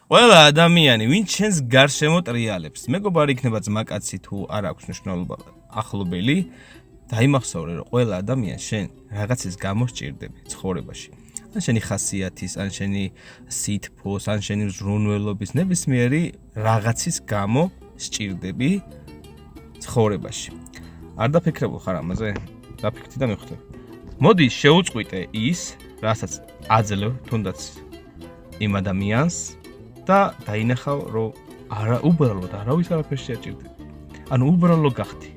ყველა ადამიანი, ვინც შენს გარშემო ტრიალებს, მეგობარი იქნება ძმაკაცი თუ არ აქვს მნიშვნელობა ახლობელი, დაიმახსოვრე, რომ ყველა ადამიანს შენ რაღაცის გამო სჭირდები ცხოვრებაში. ან შენი ხასიათის, ან შენი სითბოს, ან შენი ზრუნველობის, ნებისმიერი რაღაცის გამო სჭირდები ცხოვრებაში. არ დაფიქრებულ ხარ ამაზე? დაფიქრდი და მიხვდები. მოდი შევუწყვიტე ის, რასაც აძლევ თუნდაც იმ ადამიანს და დაინახავ, რომ უბრალოდ არავის არაფერს შეჭირდება. ანუ უბრალოდ გახდი.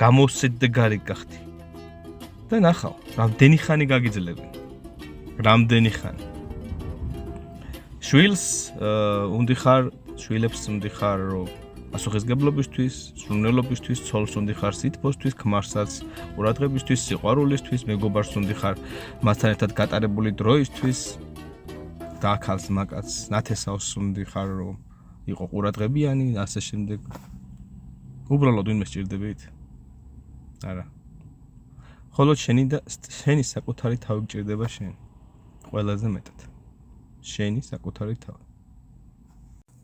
გამოსცედგარი გახდი. და ნახავ, რამდენი ხანი გაგიძლები. რამდენი ხანი. შვილს უნდი ხარ, შვილებს უნდი ხარ, რომ პასუხისგებლობისთვის, სრულნელობისთვის, ცოლს უნდი ხარ, სითბოსთვის, ქმარსაც, ყურადღებისთვის, სიყვარულისთვის, მეგობარს უნდი ხარ, მასთან ერთად გატარებული დროისთვის, დაქალს მაკაც, ნათესავს უნდი ხარ, რომ იყო ყურადღებიანი, ასე შემდეგ. უბრალოდ ვინმე სჭირდებით? არა. ხოლო შენი საკუთარი თავი გჭირდება შენ. ყველაზე მეტად. შენი საკუთარი თავი.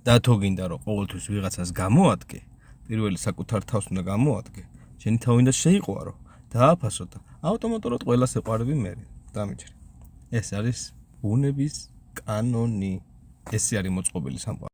და თუ გინდა რომ ყოველთვის ვიღაცას გამოადგე, პირველი საკუთარ თავს უნდა გამოადგე, შენი თავი უნდა შეიყვარო, დააფასო და ავტომატურად ყველას ეყვარები მე. დამიჯერე. ეს არის ბუნების კანონი. ეს არის მოწყობილი სამყარო.